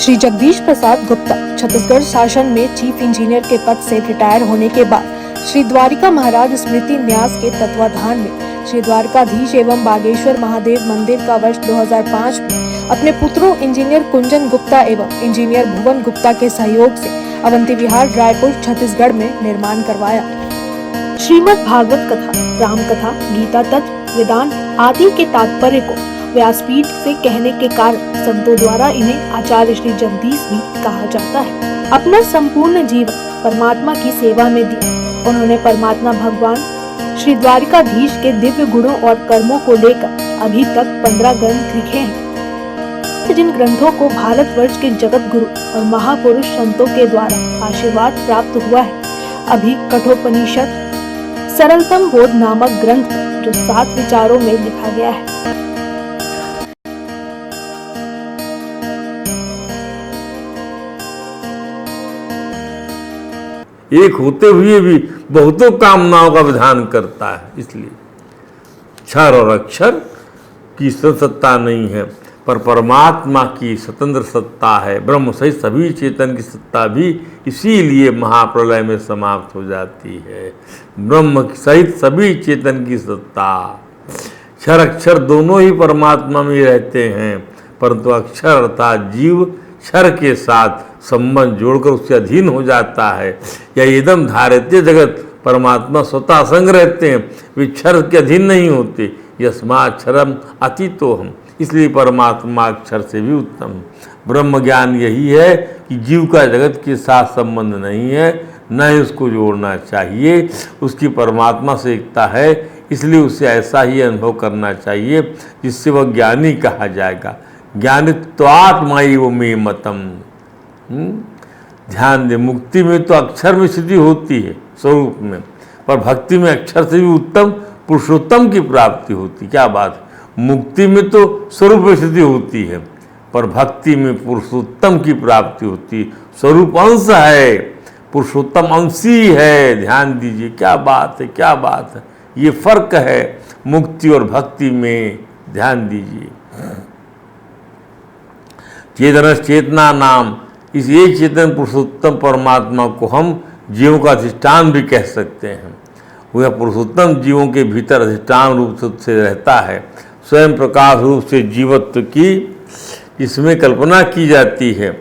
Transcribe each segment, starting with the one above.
श्री जगदीश प्रसाद गुप्ता छत्तीसगढ़ शासन में chief engineer के पद से रिटायर होने के बाद श्री द्वारिका महाराज स्मृति न्यास के तत्वाधान में श्री द्वारकाधीश एवं बागेश्वर महादेव मंदिर का वर्ष 2005 में अपने पुत्रों इंजीनियर कुंजन गुप्ता एवं इंजीनियर भुवन गुप्ता के सहयोग से अवंती विहार रायपुर छत्तीसगढ़ में निर्माण करवाया। श्रीमद् भागवत कथा, राम कथा, गीता तत्व, वेदांत आदि के तात्पर्य को व्यासपीठ से कहने के कारण संतों द्वारा इन्हें आचार्य श्री जगदीश भी कहा जाता है। अपना संपूर्ण जीवन परमात्मा की सेवा में दिया। उन्होंने परमात्मा भगवान श्री द्वारिकाधीश के दिव्य गुणों और कर्मों को लेकर अभी तक 15 ग्रंथ लिखे हैं, जिन ग्रंथों को भारतवर्ष के जगत गुरु और महापुरुष संतों के द्वारा आशीर्वाद प्राप्त हुआ है। अभी कठोपनिषद सरलतम बोध नामक ग्रंथ जो 7 विचारों में लिखा गया है। एक होते हुए भी बहुतों कामनाओं का विधान करता है। इसलिए क्षर और अक्षर की सत्ता नहीं है, पर परमात्मा की स्वतंत्र सत्ता है। ब्रह्म सहित सभी चेतन की सत्ता भी इसीलिए महाप्रलय में समाप्त हो जाती है। ब्रह्म सहित सभी चेतन की सत्ता, क्षर अक्षर दोनों ही परमात्मा में रहते हैं, परंतु अक्षर अर्थात जीव क्षर के साथ संबंध जोड़कर उसके अधीन हो जाता है। या एकदम धारित्य जगत परमात्मा स्वतः संग रहते हैं, वे क्षर के अधीन नहीं होते। यस्माक्षरम अतीतो हम, इसलिए परमात्मा अक्षर से भी उत्तम। ब्रह्म ज्ञान यही है कि जीव का जगत के साथ संबंध नहीं है, न ही उसको जोड़ना चाहिए। उसकी परमात्मा से एकता है, इसलिए उसे ऐसा ही अनुभव करना चाहिए जिससे वह ज्ञानी कहा जाएगा। ज्ञानित्वात्माई वो मे मतम। ध्यान दे, मुक्ति में तो अक्षर में सिद्धि होती है स्वरूप में, पर भक्ति में अक्षर से भी उत्तम पुरुषोत्तम की प्राप्ति होती। क्या बात है, मुक्ति में तो स्वरूप में सिद्धि होती है, पर भक्ति में पुरुषोत्तम की प्राप्ति होती। स्वरूप अंश है, पुरुषोत्तम अंशी है। ध्यान दीजिए, क्या बात है, क्या बात है, ये फर्क है मुक्ति और भक्ति में। ध्यान दीजिए, चेतन चेतना नाम, इस एक चेतन पुरुषोत्तम परमात्मा को हम जीवों का अधिष्ठान भी कह सकते हैं। वह पुरुषोत्तम जीवों के भीतर अधिष्ठान रूप से रहता है। स्वयं प्रकाश रूप से जीवत्व की इसमें कल्पना की जाती है।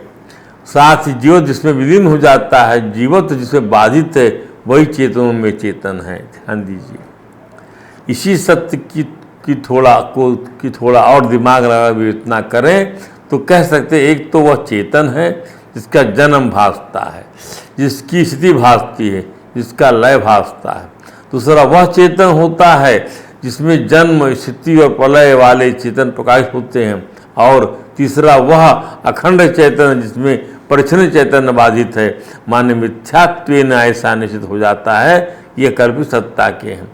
साथ ही जीव जिसमें विलीन हो जाता है, जीवत्व जिसमें बाधित है, वही चेतनों में चेतन है। ध्यान दीजिए, इसी सत्य की थोड़ा और दिमाग लगा विवेचना करें तो कह सकते हैं, एक तो वह चेतन है जिसका जन्म भासता है, जिसकी स्थिति भासती है, जिसका लय भासता है। दूसरा वह चेतन होता है जिसमें जन्म, स्थिति और प्रलय वाले चेतन प्रकाशित होते हैं। और तीसरा वह अखंड चैतन्य जिसमें परिच्छिन्न चैतन्य बाधित है। माने मिथ्यात्वेन ऐसा निश्चित हो जाता है, ये कल्पित सत्ता के हैं।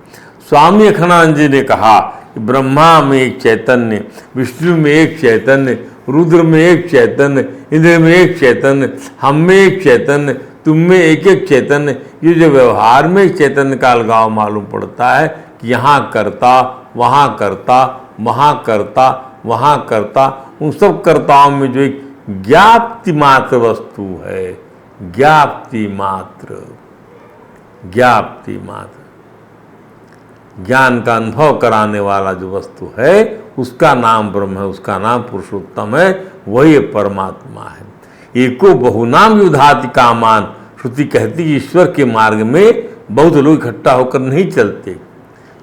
स्वामी अखंडानंद जी ने कहा कि ब्रह्मा में एक चैतन्य, विष्णु में एक चैतन्य, रुद्र में एक चैतन्य, इंद्र में एक चैतन्य, हम में एक चैतन्य, तुम में एक एक चैतन्य। ये जो व्यवहार में चैतन्य का अलगाव मालूम पड़ता है कि यहाँ करता, वहाँ करता, वहाँ करता, वहाँ करता, उन सब कर्ताओं में जो एक ज्ञाप्ति मात्र वस्तु है, ज्ञाप्ति मात्र, ज्ञाप्ति मात्र, ज्ञान का अनुभव कराने वाला जो वस्तु है, उसका नाम ब्रह्म है, उसका नाम पुरुषोत्तम है, वही परमात्मा है। एको बहुनाम युधाति कामान, श्रुति कहती कि ईश्वर के मार्ग में बहुत लोग इकट्ठा होकर नहीं चलते।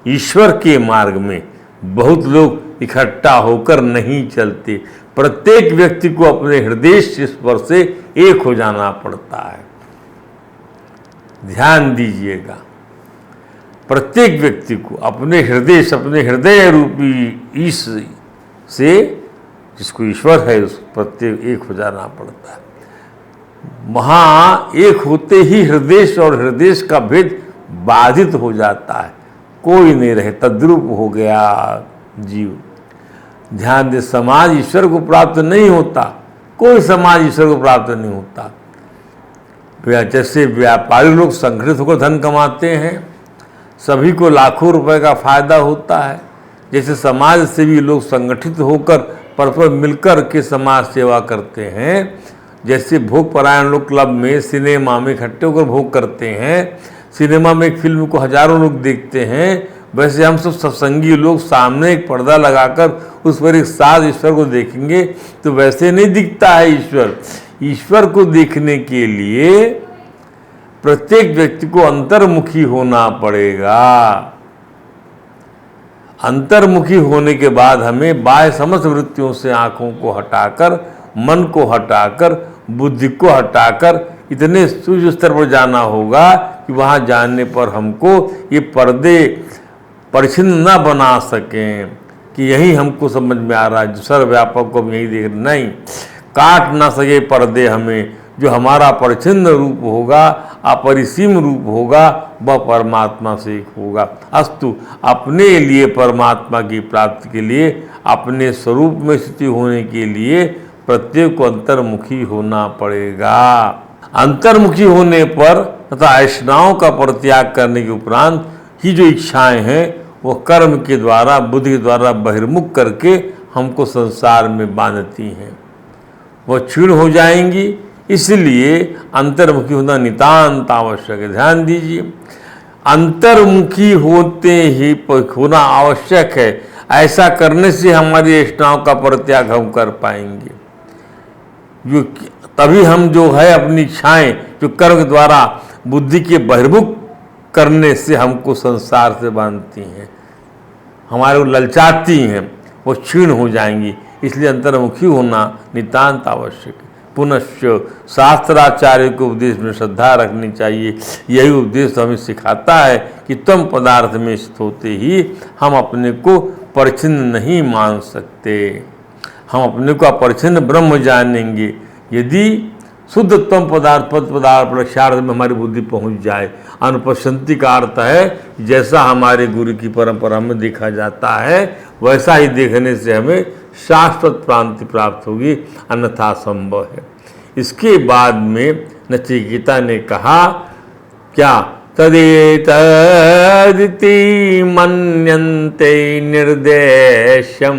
ईश्वर के मार्ग में बहुत लोग इकट्ठा होकर नहीं चलते। प्रत्येक व्यक्ति को अपने हृदय स्पर्श से एक हो जाना पड़ता है। ध्यान दीजिएगा, प्रत्येक व्यक्ति को अपने हृदय रूपी ईश से, जिसको ईश्वर है, उस प्रत्येक एक हो जाना पड़ता है। वहाँ एक होते ही हृदय और हृदय का भेद बाधित हो जाता है, कोई नहीं रहे, तद्रूप हो गया जीव। ध्यान दे, समाज ईश्वर को प्राप्त नहीं होता, कोई समाज ईश्वर को प्राप्त नहीं होता। जैसे व्यापारी लोग संगठित होकर धन कमाते हैं, सभी को लाखों रुपए का फायदा होता है, जैसे समाज सेवी लोग संगठित होकर परस्पर मिलकर के समाज सेवा करते हैं, जैसे भोग परायण लोग क्लब में, सिनेमा में इकट्ठे होकर भोग करते हैं, सिनेमा में एक फिल्म को हजारों लोग देखते हैं, वैसे हम सब सत्संगी लोग सामने एक पर्दा लगाकर उस पर एक साथ ईश्वर को देखेंगे तो वैसे नहीं दिखता है ईश्वर। ईश्वर को देखने के लिए प्रत्येक व्यक्ति को अंतर्मुखी होना पड़ेगा। अंतर्मुखी होने के बाद हमें बाह्य समस्त वृत्तियों से आंखों को हटाकर, मन को हटाकर, बुद्धि को हटाकर इतने सूक्ष्म स्तर पर जाना होगा कि वहाँ जाने पर हमको ये पर्दे परिच्छिन्न न बना सकें कि यही हमको समझ में आ रहा है, सर्वव्यापक को हम यही देख रहे, नहीं, काट ना सके पर्दे हमें। जो हमारा परिच्छिन्न रूप होगा, अपरिसीम रूप होगा, वह परमात्मा से एक होगा। अस्तु, अपने लिए परमात्मा की प्राप्ति के लिए, अपने स्वरूप में स्थिति होने के लिए प्रत्येक को अंतर्मुखी होना पड़ेगा। अंतर्मुखी होने पर तथा ऐषणाओं का परित्याग करने के उपरांत ही जो इच्छाएं हैं वो कर्म के द्वारा, बुद्धि के द्वारा बहिर्मुख करके हमको संसार में बांधती हैं, वह क्षीण हो जाएंगी। इसलिए अंतर्मुखी होना नितांत आवश्यक है। ध्यान दीजिए, अंतर्मुखी होते ही होना आवश्यक है। ऐसा करने से हमारी ऐषणाओं का परित्याग हम कर पाएंगे। जो तभी हम जो है अपनी इच्छाएं जो कर्म के द्वारा बुद्धि के बहिर्मुख करने से हमको संसार से बांधती हैं, हमारे को ललचाती हैं, वो क्षीण हो जाएंगी। इसलिए अंतर्मुखी होना नितांत आवश्यक है। पुनश्च शास्त्राचार्य के उपदेश में श्रद्धा रखनी चाहिए। यही उपदेश हमें सिखाता है कि तुम पदार्थ में स्थित होते ही हम अपने को परिच्छिन्न नहीं मान सकते। हम अपने को अपरिच्छिन्न ब्रह्म जानेंगे यदि शुद्ध तम पदार्थ लक्ष्यार्थ में हमारी बुद्धि पहुंच जाए। अनुपश्यंति का अर्थ है जैसा हमारे गुरु की परंपरा में देखा जाता है वैसा ही देखने से हमें शाश्वत प्राप्ति प्राप्त होगी, अन्यथा संभव है। इसके बाद में नचिकेता ने कहा क्या, तदेतदिति मन्यन्ते निर्देश्यम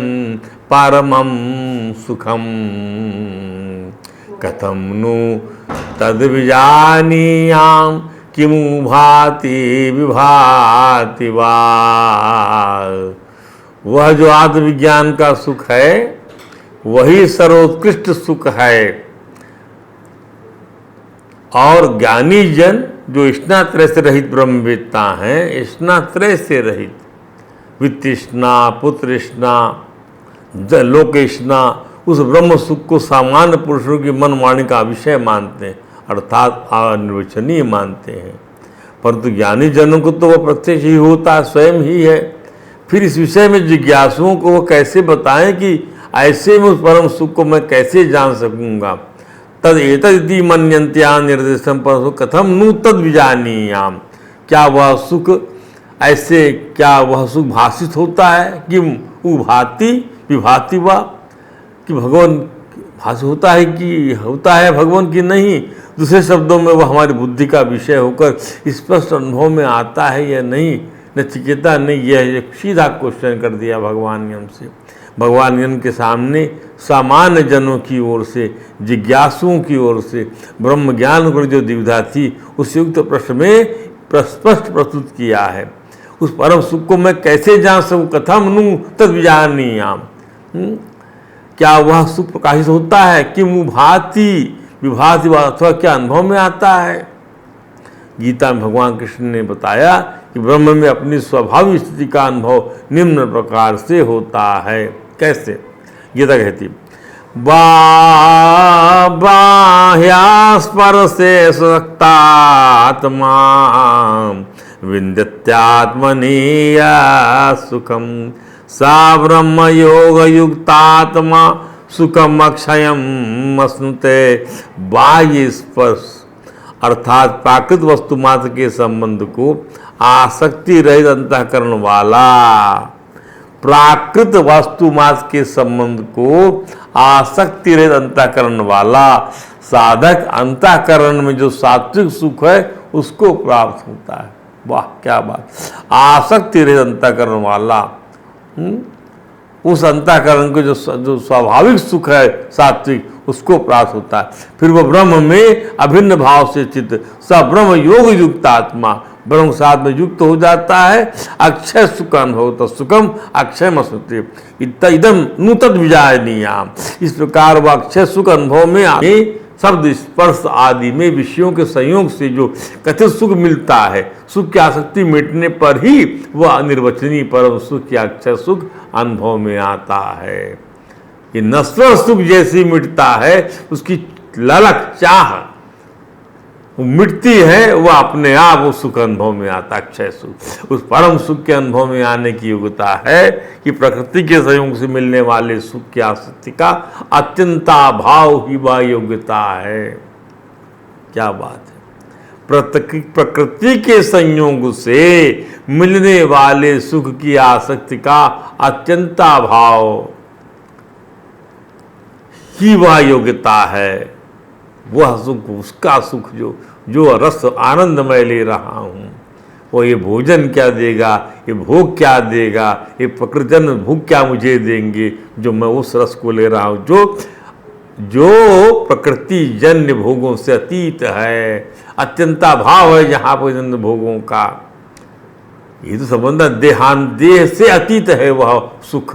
परमं सुखम कथम नु तद्विजानीयाम किमु भाति विभाति वा। वह जो आत्मविज्ञान का सुख है वही सर्वोत्कृष्ट सुख है। और ज्ञानी जन जो स्नात्रय से रहित ब्रह्मवेत्ता हैं, स्नात्रय से रहित, वित्तृष्णा, पुत्रृष्णा, लोकेष्णा, उस ब्रह्म सुख को सामान्य पुरुषों की मन वाणी का विषय मानते हैं, अर्थात अनिर्वचनीय मानते हैं। परंतु ज्ञानी जनों को तो वह प्रत्यक्ष ही होता है, स्वयं ही है। फिर इस विषय में जिज्ञासुओं को वो कैसे बताएं कि ऐसे में उस परम सुख को मैं कैसे जान सकूंगा। तद एतदिति मन्यन्त्या निर्देशम परम कथम नु तद विजानीयाम। क्या वह सुख ऐसे, क्या वह सुख भाषित होता है कि उभाति विभाति वा, कि भगवान भाषित होता है कि होता है भगवान की नहीं। दूसरे शब्दों में वह हमारी बुद्धि का विषय होकर स्पष्ट अनुभव में आता है या नहीं। नचिकेता ने यह एक सीधा क्वेश्चन कर दिया भगवान यम से। भगवान यम के सामने सामान्य जनों की ओर से, जिज्ञासुओं की ओर से ब्रह्म ज्ञान को जो दुविधा थी उस युक्त प्रश्न में स्पष्ट प्रस्तुत किया है। उस परम सुख को मैं कैसे जान सकूं, कथम नु तद विजानीयाम। क्या वह सुख प्रकाशित होता है कि भाति विभाति अथवा क्या अनुभव में आता है। गीता में भगवान कृष्ण ने बताया कि ब्रह्म में अपनी स्वाभाविक स्थिति का अनुभव निम्न प्रकार से होता है। कैसे? गीता कहती, बाह्यास्पर्शे सक्तात्मा विन्द्यत्यात्मनीय सुखम सा ब्रह्म योग युक्तात्मा सुखम अक्षयम अश्नुते। बाह्य स्पर्श अर्थात प्राकृत वस्तु मात्र के संबंध को आसक्ति रहित अंतःकरण वाला, प्राकृत वस्तु मात्र के संबंध को आसक्ति रहित अंतःकरण वाला साधक अंतःकरण में जो सात्विक सुख है उसको प्राप्त होता है। वाह क्या बात! आसक्ति रहित अंतःकरण वाला, उस अंतःकरण को जो स्वाभाविक सुख है सात्विक, उसको प्राप्त होता है। फिर वह ब्रह्म में अभिन्न भाव से चित्त स ब्रह्म योग युक्त आत्मा ब्रह्म साथ में युक्त हो जाता है। अक्षय सुख अनुभव तो सुखम अक्षय मस्मृति इदम नूतन विजानीयाम। इस प्रकार वह अक्षय सुख अनुभव में शब्द स्पर्श आदि में विषयों के संयोग से जो कथित सुख मिलता है, सुख की आसक्ति मिटने पर ही वह अनिर्वचनीय परम सुख या अक्षय सुख अनुभव में आता है। ये नश्वर सुख जैसे मिटता है, उसकी ललक चाह मिटती है, वह अपने आप उस सुख अनुभव में आता, अक्षय सुख। उस परम सुख के अनुभव में आने की योग्यता है कि प्रकृति के संयोग से मिलने वाले सुख की आसक्ति का अत्यंताभाव ही वह योग्यता है। क्या बात है! प्रकृति के संयोग से मिलने वाले सुख की आसक्ति का अत्यंताभाव ही वह योग्यता है। वह सुख, उसका सुख जो रस आनंदमय ले रहा हूँ, वो ये भोजन क्या देगा, ये भोग क्या देगा, ये प्रकृतिजन भोग क्या मुझे देंगे, जो मैं उस रस को ले रहा हूँ जो प्रकृति जन्य भोगों से अतीत है, अत्यंता भाव है जहाँ पर जन्य भोगों का। ये तो संबंध देह से अतीत है वह सुख।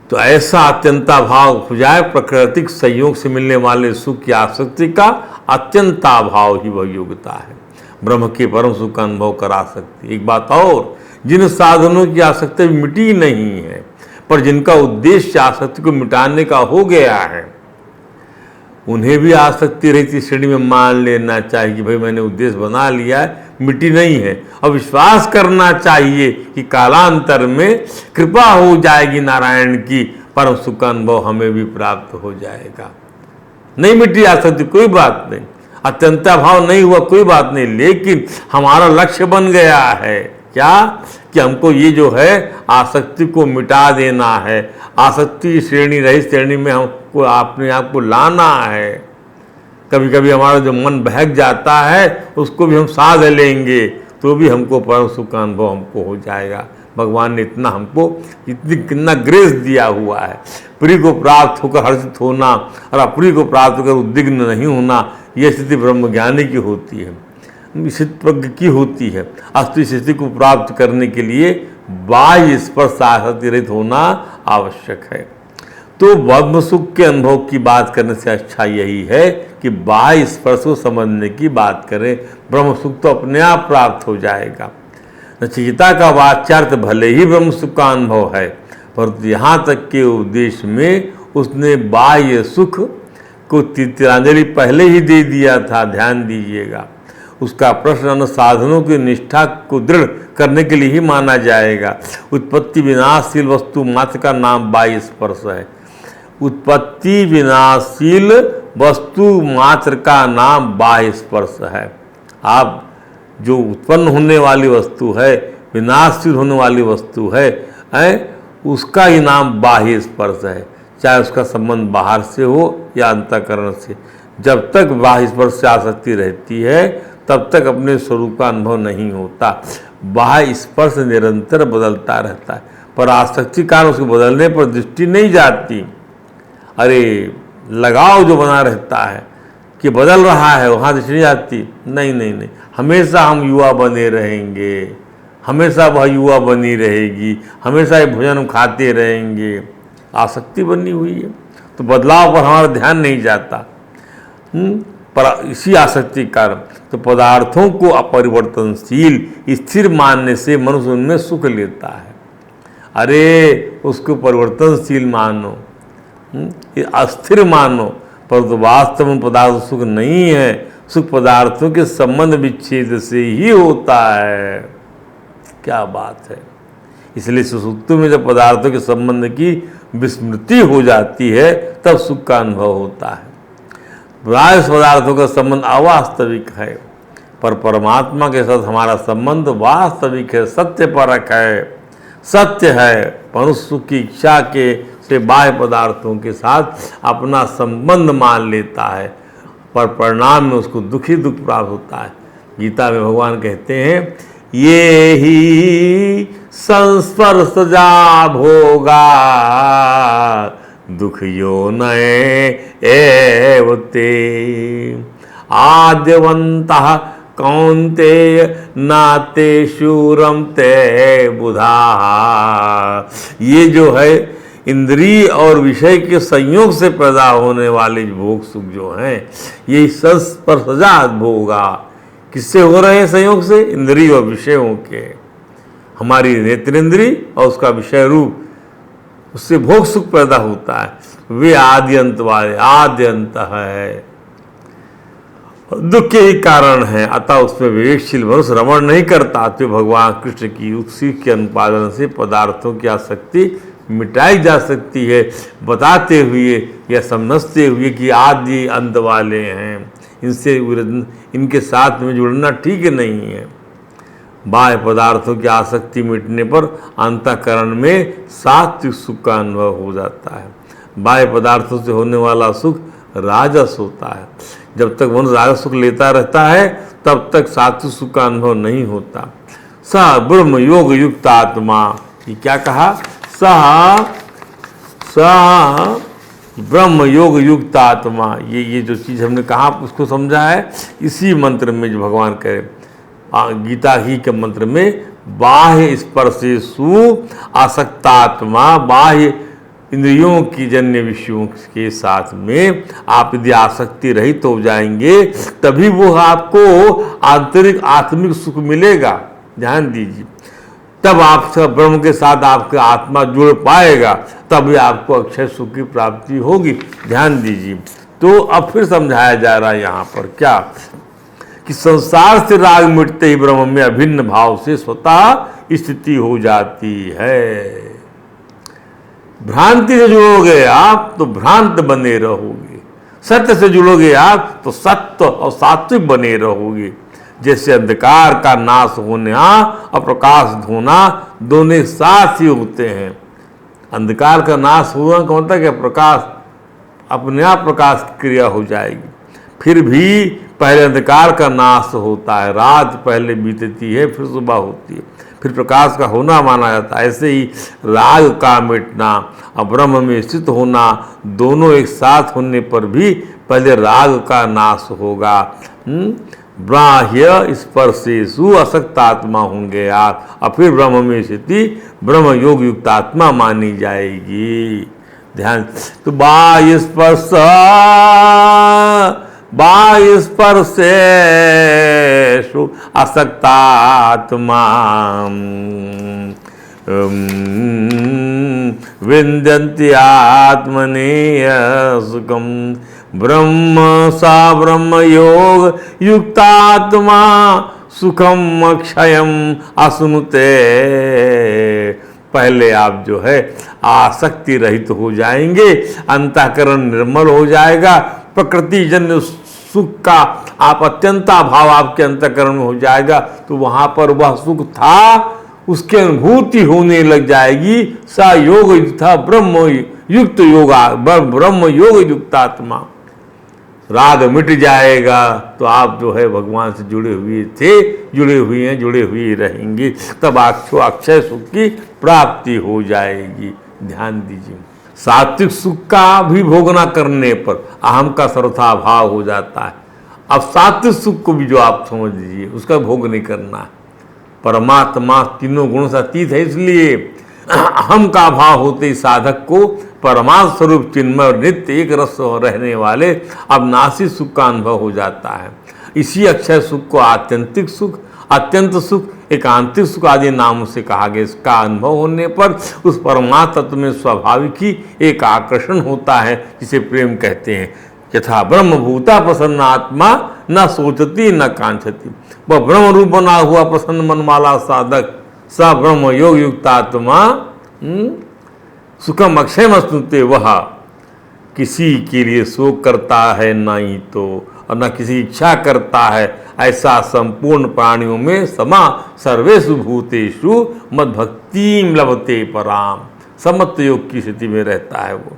तो ऐसा अत्यंता भाव हो जाए, प्राकृतिक संयोग से मिलने वाले सुख की आसक्ति का अत्यंता भाव ही वह योग्यता है। ब्रह्म के परम सुख का अनुभव करा सकती है। एक बात और, जिन साधनों की आसक्ति मिटी नहीं है पर जिनका उद्देश्य आसक्ति को मिटाने का हो गया है, उन्हें भी आसक्ति रहती श्रेणी में मान लेना चाहिए कि भाई मैंने उद्देश्य बना लिया है, मिटी नहीं है। और विश्वास करना चाहिए कि कालांतर में कृपा हो जाएगी नारायण की, परम सुख का अनुभव हमें भी प्राप्त हो जाएगा। नहीं मिटी आसक्ति कोई बात नहीं, अत्यंता भाव नहीं हुआ कोई बात नहीं, लेकिन हमारा लक्ष्य बन गया है क्या कि हमको ये जो है आसक्ति को मिटा देना है, आसक्ति श्रेणी रहित श्रेणी में हमको अपने आप को लाना है। कभी कभी हमारा जो मन बहक जाता है उसको भी हम साध लेंगे तो भी हमको परम सुख का अनुभव हमको हो जाएगा। भगवान ने इतना हमको कितना ग्रेस दिया हुआ है। प्रिय को प्राप्त होकर हर्षित होना और अप्रिय को प्राप्त होकर उद्विग्न नहीं होना, यह स्थिति ब्रह्मज्ञानी की होती है, निश्चित की होती है। अस्तु स्थिति को प्राप्त करने के लिए बाह्य स्पर्श आसक्ति रहित होना आवश्यक है। तो ब्रह्म सुख के अनुभव की बात करने से अच्छा यही है कि बाह्य स्पर्श को समझने की बात करें। ब्रह्म सुख तो अपने आप प्राप्त हो जाएगा। नचिकेता का वाच्यार्थ भले ही ब्रह्म सुख का अनुभव है, परंतु यहाँ तक के उद्देश्य में उसने बाह्य सुख को तिलांजलि पहले ही दे दिया था, ध्यान दीजिएगा। उसका प्रश्न अन्य साधनों की निष्ठा को दृढ़ करने के लिए ही माना जाएगा। उत्पत्ति विनाशशील वस्तु मात्र का नाम बाह्य स्पर्श है। उत्पत्ति विनाशशील वस्तु मात्र का नाम बाह्य स्पर्श है। आप जो उत्पन्न होने वाली वस्तु है, विनाशशील होने वाली वस्तु है, उसका ही नाम बाह्य स्पर्श है, चाहे उसका संबंध बाहर से हो या अंतःकरण से। जब तक बाह्य स्पर्श से आसक्ति रहती है तब तक अपने स्वरूप का अनुभव नहीं होता। बाह्य स्पर्श निरंतर बदलता रहता है, पर आसक्ति कारण उसके बदलने पर दृष्टि नहीं जाती। अरे लगाव जो बना रहता है कि बदल रहा है, वहाँ दृष्टि नहीं जाती। नहीं नहीं नहीं, हमेशा हम युवा बने रहेंगे, हमेशा वह युवा बनी रहेगी, हमेशा ये भोजन हम खाते रहेंगे। आसक्ति बनी हुई है तो बदलाव पर हमारा ध्यान नहीं जाता। पर इसी आसक्ति कारण तो पदार्थों को अपरिवर्तनशील स्थिर मानने से मनुष्य उनमें सुख लेता है। अरे उसको परिवर्तनशील मानो, अस्थिर मानो, परंतु वास्तव में पदार्थ सुख नहीं है। सुख पदार्थों के संबंध विच्छेद से ही होता है। क्या बात है! इसलिए सुसुप्ति में जब पदार्थों के संबंध की विस्मृति हो जाती है तब सुख का अनुभव होता है। बाह्य पदार्थों का संबंध अवास्तविक है, पर परमात्मा के साथ हमारा संबंध वास्तविक है, सत्यपरक है, सत्य है। मनुष्य सुख की इच्छा के से बाह्य पदार्थों के साथ अपना संबंध मान लेता है, पर परिणाम में उसको दुखी दुख प्राप्त होता है। गीता में भगवान कहते हैं, ये ही संस्पर्शजा भोगा दुख यो नये एवते आद्यवन्तः कौन्तेय नाते शूरम ते बुधा। ये जो है इंद्रिय और विषय के संयोग से पैदा होने वाले भोग सुख जो हैं, ये संस्पर्शजात भोगा। किससे हो रहे हैं संयोग से? इंद्रिय और विषयों के। हमारी नेत्रेंद्रिय और उसका विषय रूप, उससे भोग सुख पैदा होता है। वे आदि अंत वाले, आदि अंत है, दुख के ही कारण है। अतः उसमें विवेकशील मनुष्य रमण नहीं करता, तो भगवान कृष्ण की उसी के अनुपालन से पदार्थों की आसक्ति मिटाई जा सकती है, बताते हुए या समझते हुए कि आदि अंत वाले हैं, इनसे इनके साथ में जुड़ना ठीक नहीं है। बाह्य पदार्थों की आसक्ति मिटने पर अंतःकरण में सात्विक सुख का अनुभव हो जाता है। बाह्य पदार्थों से होने वाला सुख राजस होता है। जब तक मनुष्य राजस सुख लेता रहता है तब तक सात्विक सुख का अनुभव नहीं होता। स ब्रह्म योग युक्त आत्मा, ये क्या कहा? स ब्रह्म योग युक्त आत्मा, ये जो चीज़ हमने कहा उसको समझा है इसी मंत्र में जो भगवान कह रहे गीता ही के मंत्र में, बाह्य स्पर्शेषु आसक्तात्मा, बाह्य इंद्रियों की जन्य विषयों के साथ में आप यदि आसक्ति रहित हो जाएंगे तभी वो आपको आंतरिक आत्मिक सुख मिलेगा। ध्यान दीजिए, तब आपका ब्रह्म के साथ आपका आत्मा जुड़ पाएगा, तभी आपको अक्षय सुख की प्राप्ति होगी। ध्यान दीजिए। तो अब फिर समझाया जा रहा है यहाँ पर क्या कि संसार से राग मिटते ही ब्रह्म में अभिन्न भाव से स्वतः स्थिति हो जाती है। भ्रांति से जुड़ोगे आप तो भ्रांत बने रहोगे, सत्य से जुड़ोगे आप तो सत्य और सात्विक बने रहोगे। जैसे अंधकार का नाश होना और प्रकाश होना दोनों एक साथ ही होते हैं। अंधकार का नाश होना का मतलब क्या? प्रकाश अपने आप प्रकाश की क्रिया हो जाएगी। फिर भी पहले अंधकार का नाश होता है, रात पहले बीतती है, फिर सुबह होती है, फिर प्रकाश का होना माना जाता है। ऐसे ही राग का मिटना और ब्रह्म में स्थित होना दोनों एक साथ होने पर भी पहले राग का नाश होगा। बाह्य स्पर्शेषु आसक्तात्मा होंगे आप, और फिर ब्रह्म में स्थिति ब्रह्म योग युक्त आत्मा मानी जाएगी। ध्यान, तो बाह्य स्पर्शेषु आसक्तात्मा विन्दन्ति आत्मनेय सुखम ब्रह्म सा ब्रह्म योग युक्तात्मा सुखम अक्षयम अश्नुते। पहले आप जो है आसक्ति रहित हो जाएंगे, अंतःकरण निर्मल हो जाएगा, प्रकृति जन्य सुख का आप अत्यंता भाव आपके अंतःकरण में हो जाएगा, तो वहां पर वह सुख था उसकी अनुभूति होने लग जाएगी। सा योग था ब्रह्म युक्त योगा, ब्रह्म योग युक्तात्मा। राग मिट जाएगा तो आप जो है भगवान से जुड़े हुए थे, जुड़े हुए हैं, जुड़े हुए रहेंगे, तब आपको अक्षय सुख की प्राप्ति हो जाएगी। ध्यान दीजिए, सात्विक सुख का भी भोगना करने पर अहम का सर्वथा भाव हो जाता है। अब सात्विक सुख को भी जो आप समझ लीजिए उसका भोग नहीं करना है। परमात्मा तीनों गुणों से अतीत है, इसलिए अहम का भाव होते ही साधक को परमात्म स्वरूप चिन्मय और नित्य एक रस रहने वाले अविनाशी सुख का अनुभव हो जाता है। इसी अक्षय सुख को आत्यंतिक सुख, अत्यंत सुख, एकांतिक सुख आदि नामों से कहा गया। इसका अनुभव होने पर उस परमात्म तत्व में स्वाभाविक ही एक आकर्षण होता है, जिसे प्रेम कहते हैं। यथा ब्रह्मभूता प्रसन्न आत्मा न सोचती न कांक्षती। वह ब्रह्म रूप बना हुआ प्रसन्न मन वाला साधक स ब्रह्म योग युक्त आत्मा सुखम अक्षय अश्नुते, वह किसी के लिए शोक करता है न ही तो और न किसी इच्छा करता है। ऐसा संपूर्ण प्राणियों में समा सर्वेषु भूतेषु मद भक्तिम लभते पराम, समत्व योग की स्थिति में रहता है वो।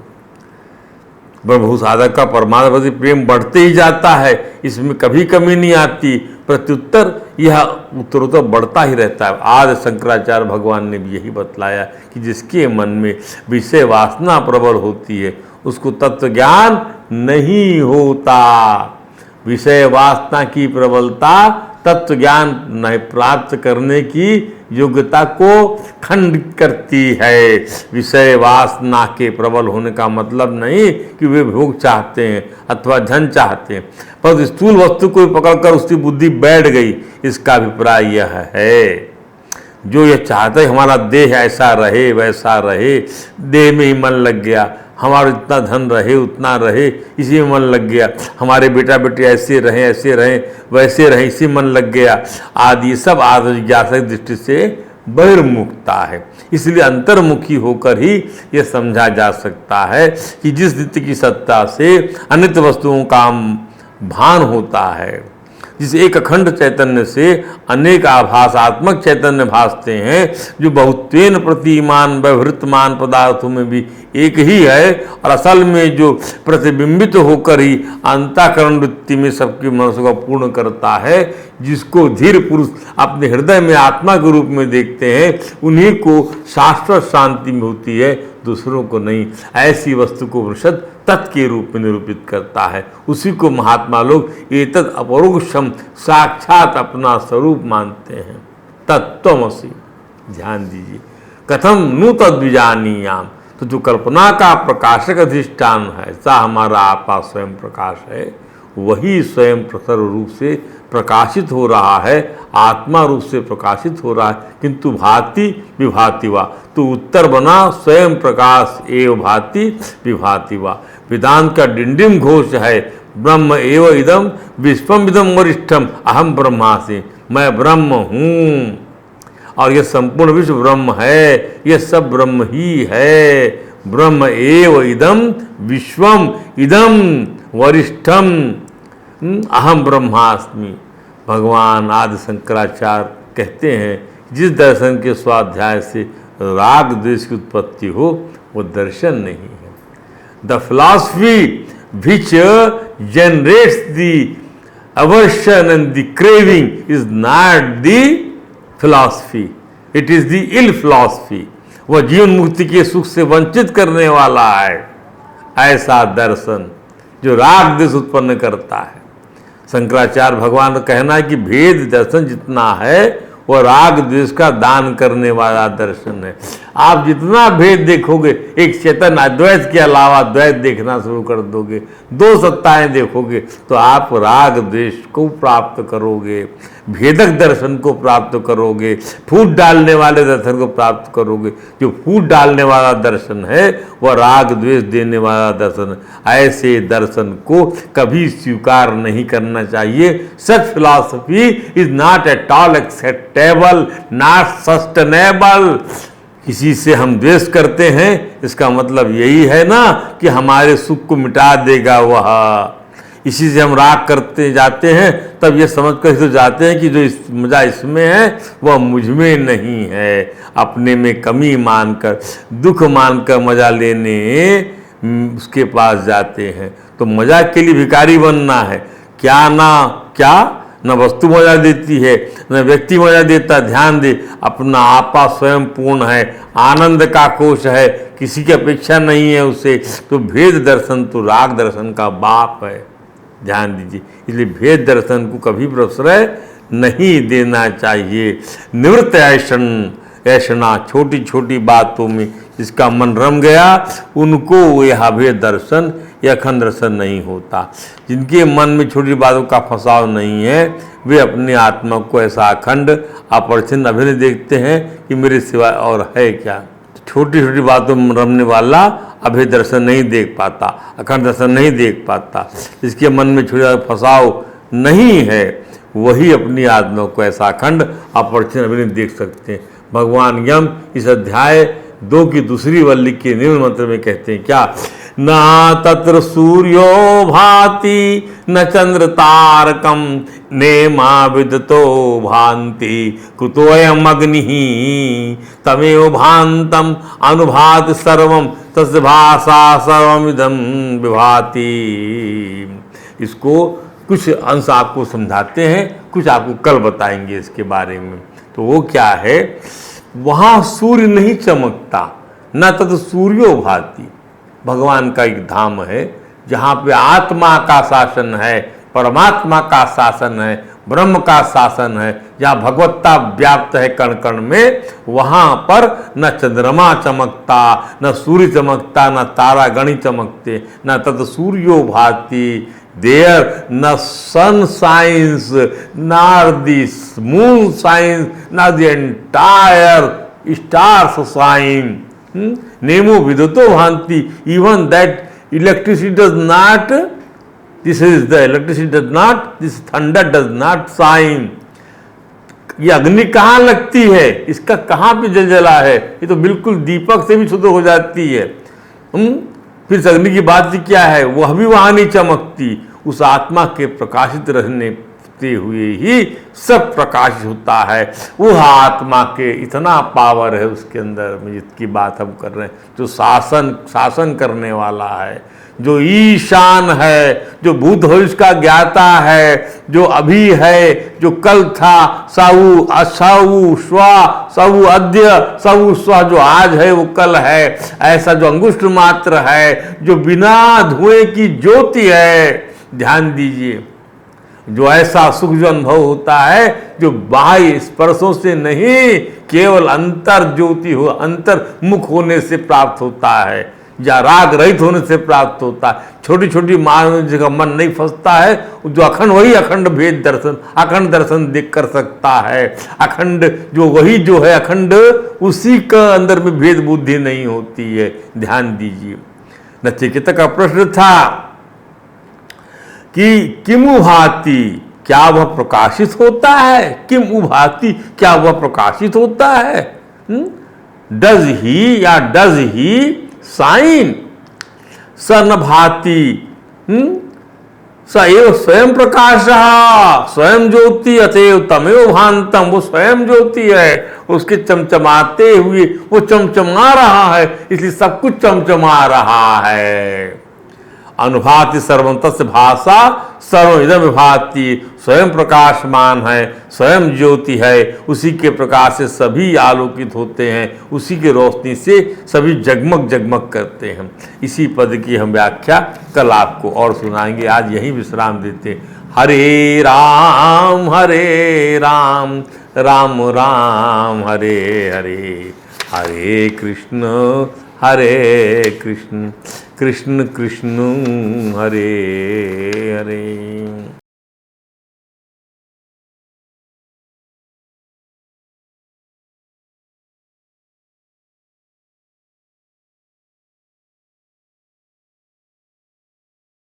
ब्रह्म साधक का परमात्मा प्रति प्रेम बढ़ते ही जाता है, इसमें कभी कमी नहीं आती। प्रत्युत्तर यह उत्तरोत्तर बढ़ता ही रहता है। आदि शंकराचार्य भगवान ने भी यही बतलाया कि जिसके मन में विषय वासना प्रबल होती है उसको तत्व ज्ञान नहीं होता। विषय वासना की प्रबलता तत्व ज्ञान नहीं प्राप्त करने की योग्यता को खंडित करती है। विषय वासना के प्रबल होने का मतलब नहीं कि वे भोग चाहते हैं अथवा धन चाहते हैं, पर स्थूल वस्तु को पकड़कर उसकी बुद्धि बैठ गई, इसका अभिप्राय यह है। जो ये चाहता है हमारा देह ऐसा रहे वैसा रहे, देह में ही मन लग गया, हमारा इतना धन रहे उतना रहे इसी में मन लग गया, हमारे बेटा बेटी ऐसे रहें वैसे रहें इसी मन लग गया आदि, सब आत्मजिज्ञासक दृष्टि से बहिर्मुखता है। इसलिए अंतर्मुखी होकर ही यह समझा जा सकता है कि जिस नित्य की सत्ता से अनित्य वस्तुओं का भान होता है, जिस एक अखंड चैतन्य से अनेक आभासात्मक चैतन्य भासते हैं, जो बहुतेन प्रतिमान व्यवहृतमान पदार्थों में भी एक ही है और असल में जो प्रतिबिंबित होकर ही अंतःकरण वृत्ति में सबकी मनसों को पूर्ण करता है, जिसको धीर पुरुष अपने हृदय में आत्मा के रूप में देखते हैं, उन्हीं को शाश्वत शांति मिलती है, दूसरों को नहीं। ऐसी वस्तु को उपनिषद तत् के रूप में निरूपित करता है, उसी को महात्मा लोग एतत् अपरोक्षम साक्षात अपना स्वरूप मानते हैं। तत्त्वमसि, ध्यान दीजिए, कथम नु तद्विजानीयाम, तो जो कल्पना का प्रकाशक अधिष्ठान है, सा हमारा आपा स्वयं प्रकाश है, वही स्वयं सर्व रूप से प्रकाशित हो रहा है, आत्मा रूप से प्रकाशित हो रहा है, किंतु भाति विभाति वा, तो उत्तर बना स्वयं प्रकाश एव भाति विभाति वा। वेदांत का डिंडिम घोष है, ब्रह्म एव इदम विश्वम इदम वरिष्ठम अहम ब्रह्मासि, मैं ब्रह्म हूँ और यह संपूर्ण विश्व ब्रह्म है, यह सब ब्रह्म ही है। ब्रह्म एव इदम विश्वम इदम वरिष्ठम अहम ब्रह्मास्मि। भगवान आदि शंकराचार्य कहते हैं, जिस दर्शन के स्वाध्याय से राग द्वेष की उत्पत्ति हो वो दर्शन नहीं है। The philosophy which generates the aversion and the craving is not the philosophy, it is the ill philosophy। वह जीवन मुक्ति के सुख से वंचित करने वाला है, ऐसा दर्शन जो राग द्वेष उत्पन्न करता है। शंकराचार्य भगवान का कहना है कि भेद दर्शन जितना है वह राग द्वेष का दान करने वाला दर्शन है। आप जितना भेद देखोगे, एक चेतन अद्वैत के अलावा द्वैत देखना शुरू कर दोगे, दो सत्ताएं देखोगे, तो आप राग द्वेष को प्राप्त करोगे, भेदक दर्शन को प्राप्त करोगे, फूट डालने वाले दर्शन को प्राप्त करोगे। जो फूट डालने वाला दर्शन है वह राग द्वेष देने वाला दर्शन है। ऐसे दर्शन को कभी स्वीकार नहीं करना चाहिए। सच philosophy is not at all acceptable, not sustainable. किसी से हम द्वेष करते हैं, इसका मतलब यही है ना कि हमारे सुख को मिटा देगा वह। इसी से हम राग करते जाते हैं, तब ये समझ कर तो जाते हैं कि जो मजा इसमें है वह मुझ में नहीं है। अपने में कमी मानकर, दुख मानकर मजा लेने उसके पास जाते हैं। तो मजा के लिए भिखारी बनना है क्या न वस्तु मजा देती है, न व्यक्ति मजा देता। ध्यान दे, अपना आपा स्वयं पूर्ण है, आनंद का कोश है, किसी की अपेक्षा नहीं है उसे। तो भेद दर्शन तो राग दर्शन का बाप है। ध्यान दीजिए, इसलिए भेद दर्शन को कभी प्रश्रय नहीं देना चाहिए। निवृत्त ऐशना, छोटी छोटी बातों में जिसका मन रम गया, उनको यह भेद दर्शन या अखंड दर्शन नहीं होता। जिनके मन में छोटी बातों का फंसाव नहीं है, वे अपने आत्मा को ऐसा अखंड अपरिच्छिन्न अभिनय देखते हैं कि मेरे सिवाय और है क्या। छोटी छोटी बातों में रमने वाला अभेद दर्शन नहीं देख पाता, अखंड दर्शन नहीं देख पाता। जिसके मन में छोटा फंसाव नहीं है, वही अपनी आत्मा को ऐसा अखंड अपरिच्छिन्न अभिनय देख सकते हैं। भगवान यम इस अध्याय 2 की दूसरी वल्ली के निम्न मंत्र में कहते हैं क्या? न तत्र सूर्यो भाति न चंद्र तारकम नेमा विदतो भांति कुतोयम अग्नि तमेव भांतम अनुभाति सर्वम तस्य भाषा सर्वमिदं विभाति। इसको कुछ अंश आपको समझाते हैं, कुछ आपको कल बताएंगे इसके बारे में। तो वो क्या है, वहाँ सूर्य नहीं चमकता, न तत् सूर्यो भाति। भगवान का एक धाम है जहाँ पे आत्मा का शासन है, परमात्मा का शासन है, ब्रह्म का शासन है, जहाँ भगवत्ता व्याप्त है कण कण में, वहाँ पर न चंद्रमा चमकता, न सूर्य चमकता, न तारागण चमकते, न तत् सूर्यो भाति। There no sun shines, nor the moon shines, nor the entire stars shine. Nemo vidato bhanti. Even that electricity does not, this thunder does not shine. ये अग्नि कहाँ लगती है, इसका कहाँ पे जल जला है, ये तो बिल्कुल दीपक से भी शुद्ध हो जाती है। फिर इस अग्नि की बात क्या है, वह भी वहाँ नहीं चमकती। उस आत्मा के प्रकाशित रहने हुए ही सब प्रकाशित होता है। वह आत्मा के इतना पावर है उसके अंदर में, जिसकी बात हम कर रहे हैं, जो शासन करने वाला है, जो ईशान है, जो भूत भविष्य का ज्ञाता है, जो अभी है, जो कल था, साहु असाहु स्वा साहु अद्य साहु स्वा, जो आज है वो कल है, ऐसा जो अंगुष्ठ मात्र है, जो बिना धुएं की ज्योति है। ध्यान दीजिए, जो ऐसा सुख जो अनुभव होता है, जो बाह्य स्पर्शों से नहीं, केवल अंतर ज्योति हो, अंतर मुख होने से प्राप्त होता है, या राग रहित होने से प्राप्त होता है। छोटी छोटी मानव का मन नहीं फंसता है, जो अखंड, वही अखंड भेद दर्शन, अखंड दर्शन देख कर सकता है। अखंड जो वही जो है अखंड, उसी का अंदर में भेद बुद्धि नहीं होती है। ध्यान दीजिए, नचिकेता का प्रश्न था कि किम उभाति, क्या वह प्रकाशित होता है? किम उभाति, क्या वह प्रकाशित होता है? Does he sign? स न भाति, स एव स्वयं प्रकाश, स्वयं ज्योति, अतएव तमेव भांतम। वो स्वयं ज्योति है, उसके चमचमाते हुए वो चमचमा रहा है, इसलिए सब कुछ चमचमा रहा है। अनुभाति सर्वं तस्य भाषा सर्वं इदं विभाति। स्वयं प्रकाशमान है, स्वयं ज्योति है, उसी के प्रकाश से सभी आलोकित होते हैं, उसी की रोशनी से सभी जगमग जगमग करते हैं। इसी पद की हम व्याख्या कल आपको और सुनाएंगे। आज यहीं विश्राम देते हैं। हरे राम राम राम हरे हरे, हरे कृष्ण कृष्ण कृष्ण कृष्ण हरे हरे।